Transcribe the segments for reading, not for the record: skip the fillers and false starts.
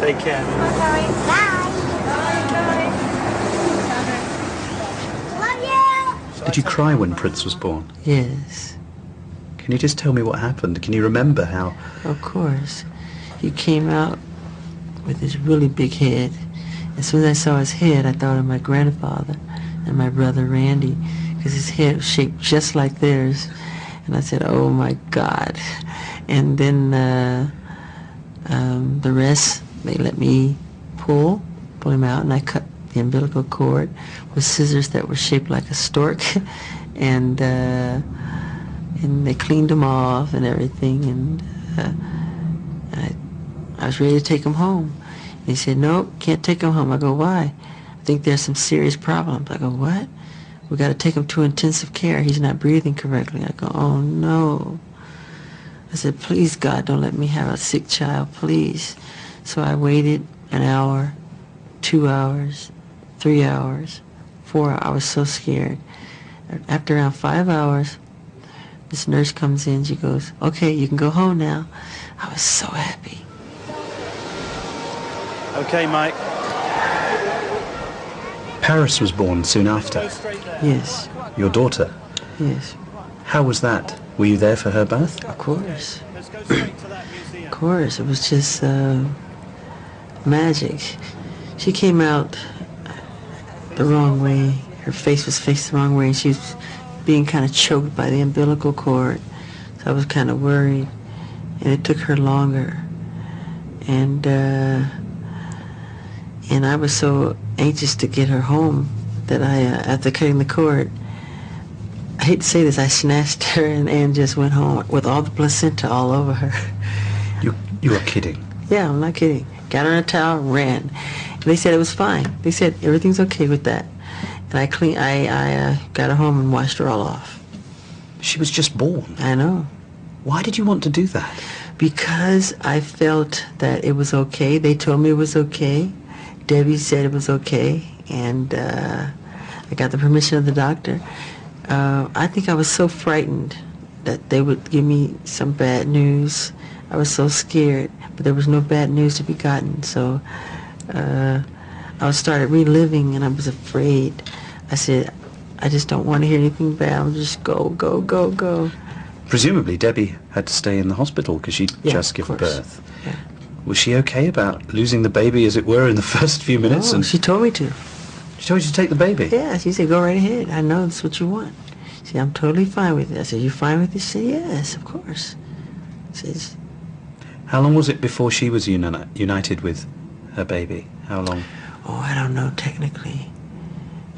Take care. Bye. Love you. Did you cry when Prince was born? Yes. Can you just tell me what happened? Can you remember how? Of course. He came out with his really big head. As soon as I saw his head, I thought of my grandfather and my brother Randy, because his head was shaped just like theirs. And I said, oh my God. And then the rest, they let me pull him out, and I cut the umbilical cord with scissors that were shaped like a stork. And they cleaned him off and everything, and I was ready to take him home. And he said, no, can't take him home. I go, why? I think there's some serious problems. I go, what? We got to take him to intensive care. He's not breathing correctly. I go, oh no. I said, please God, don't let me have a sick child, please. So I waited an hour, 2 hours, 3 hours, 4 hours. I was so scared. After around 5 hours, this nurse comes in. She goes, okay, you can go home now. I was so happy. Okay, Mike. Paris was born soon after. Yes. Your daughter? Yes. How was that? Were you there for her birth? Of course. Of course. It was just magic. She came out the wrong way. Her face was faced the wrong way, and she was being kind of choked by the umbilical cord. So I was kind of worried, and it took her longer. And I was so anxious to get her home that I, after cutting the cord, I hate to say this, I snatched her and just went home with all the placenta all over her. You are kidding? Yeah, I'm not kidding. Got her in a towel, ran. And they said it was fine. They said everything's okay with that. And I got her home and washed her all off. She was just born. I know. Why did you want to do that? Because I felt that it was okay. They told me it was okay. Debbie said it was okay. And I got the permission of the doctor. I think I was so frightened that they would give me some bad news. I was so scared, but there was no bad news to be gotten. So I started reliving, and I was afraid. I said, I just don't want to hear anything bad. I'll just go, go, go, go. Presumably Debbie had to stay in the hospital because she'd just given birth. Yeah. Was she okay about losing the baby, as it were, in the first few minutes? Oh, she told me to. She told you to take the baby? Yeah, she said, go right ahead. I know that's what you want. She said, I'm totally fine with it. I said, you fine with it? She said, yes, of course. She says, how long was it before she was united with her baby? How long? Oh, I don't know technically.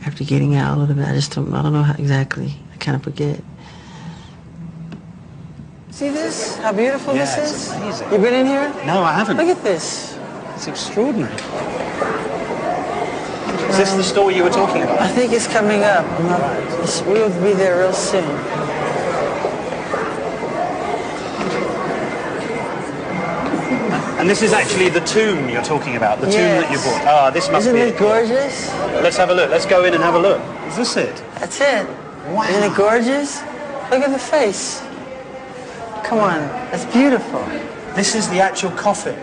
After getting out a little bit, I don't know how exactly. I kind of forget. See this? How beautiful this is? It's amazing. You been in here? No, I haven't. Look at this. It's extraordinary. Is this the store you were talking about? I think it's coming up. We'll be there real soon. And this is actually the tomb you're talking about, the tomb that you bought. Ah, this must Isn't be it gorgeous? Let's have a look. Let's go in and have a look. Is this it? That's it. Wow. Isn't it gorgeous? Look at the face. Come on, that's beautiful. This is the actual coffin.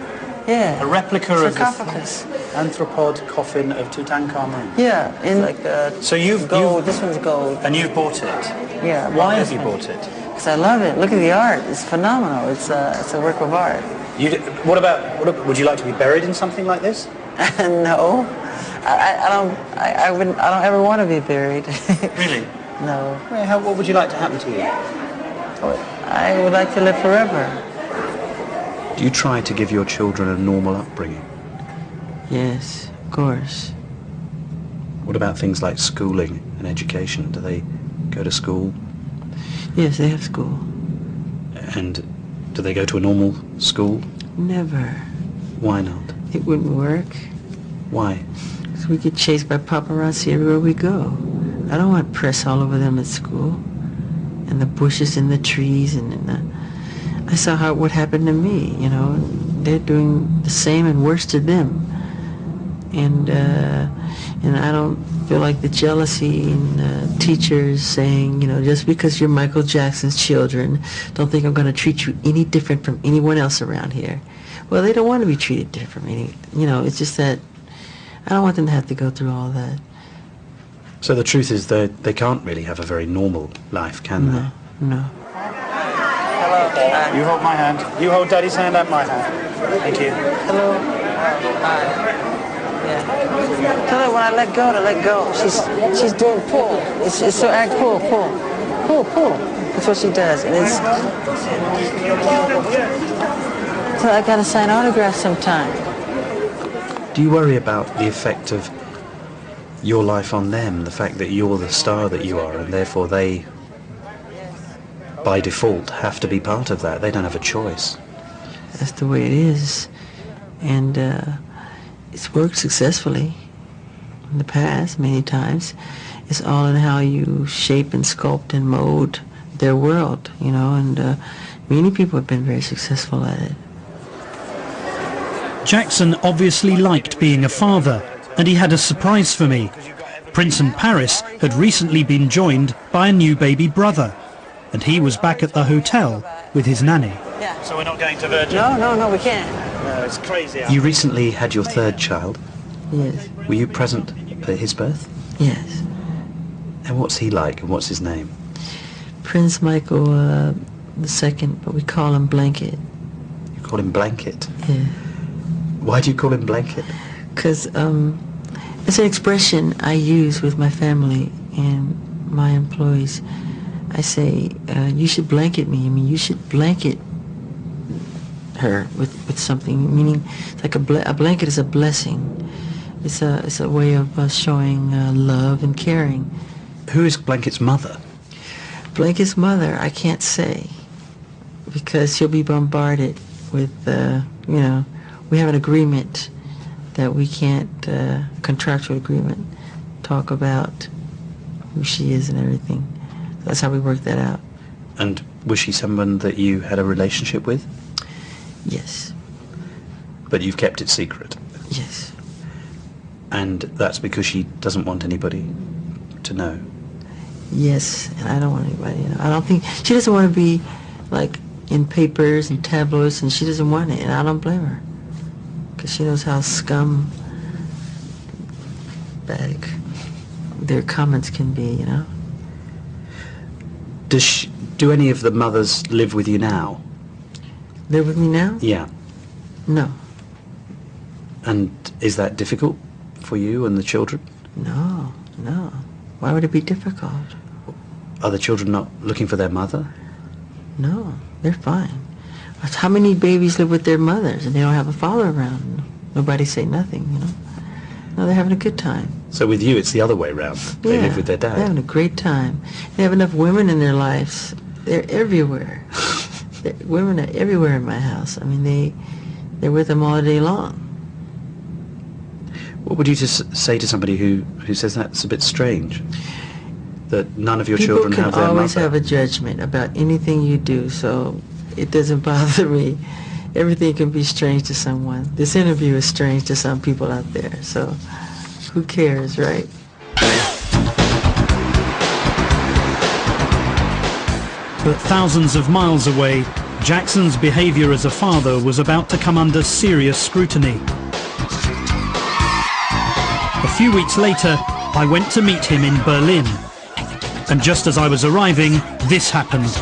Yeah. A replica of sarcophagus. the anthropod coffin of Tutankhamun. Yeah, in like so you've gold. This one's gold. And you've bought it. Yeah. Why have you bought it? Because I love it. Look at the art. It's phenomenal. It's a work of art. What about? Would you like to be buried in something like this? No, I don't ever want to be buried. Really? No. Well, what would you like to happen to you? I would like to live forever. Do you try to give your children a normal upbringing? Yes, of course. What about things like schooling and education? Do they go to school? Yes, they have school. And do they go to a normal school? Never. Why not? It wouldn't work. Why? Because we get chased by paparazzi everywhere we go. I don't want press all over them at school. And the bushes and the trees and I saw what happened to me, you know. They're doing the same and worse to them. And I don't feel like the jealousy and teachers saying, you know, just because you're Michael Jackson's children, don't think I'm going to treat you any different from anyone else around here. Well, they don't want to be treated differently. You know, it's just that I don't want them to have to go through all that. So the truth is that they can't really have a very normal life, can they? No. You hold my hand. You hold Daddy's hand and my hand. Thank you. Hello. Hi. Yeah. Tell her when I let go to let go. She's doing pull. It's so act pull. That's what she does. And it's. So I gotta sign autographs sometime. Do you worry about the effect of your life on them, the fact that you're the star that you are, and therefore they, by default, have to be part of that? They don't have a choice. That's the way it is. And it's worked successfully in the past many times. It's all in how you shape and sculpt and mold their world, you know, and many people have been very successful at it. Jackson obviously liked being a father, and he had a surprise for me. Prince and Paris had recently been joined by a new baby brother, and he was back at the hotel with his nanny. Yeah. So we're not going to Virgin? No, we can't. No, it's crazy. You recently had your third child. Yes. Were you present at his birth? Yes. And what's he like, and what's his name? Prince Michael the second, but we call him Blanket. You call him Blanket? Yeah. Why do you call him Blanket? Because it's an expression I use with my family and my employees. I say, you should blanket me. I mean, you should blanket her with something, meaning it's like a blanket is a blessing. It's a way of showing love and caring. Who is Blanket's mother? Blanket's mother, I can't say, because she'll be bombarded with, you know, we have an agreement that we can't, contractual agreement, talk about who she is and everything. That's how we work that out. And was she someone that you had a relationship with? Yes. But you've kept it secret? Yes. And that's because she doesn't want anybody to know? Yes, and I don't want anybody to know. I don't think, she doesn't want to be, like, in papers and tabloids, and she doesn't want it, and I don't blame her. Because she knows how scumbag their comments can be, you know? Do any of the mothers live with you now? Live with me now? Yeah. No. And is that difficult for you and the children? No. Why would it be difficult? Are the children not looking for their mother? No, they're fine. How many babies live with their mothers and they don't have a father around? Nobody say nothing, you know? No, they're having a good time. So with you, it's the other way round. They live with their dad. They're having a great time. They have enough women in their lives. They're everywhere. Women are everywhere in my house. I mean, they're with them all day long. What would you just say to somebody who says that's a bit strange? That none of your children have their mother? People can always have a judgment about anything you do, so it doesn't bother me. Everything can be strange to someone. This interview is strange to some people out there, so who cares, right? But thousands of miles away, Jackson's behavior as a father was about to come under serious scrutiny. A few weeks later, I went to meet him in Berlin. And just as I was arriving, this happened.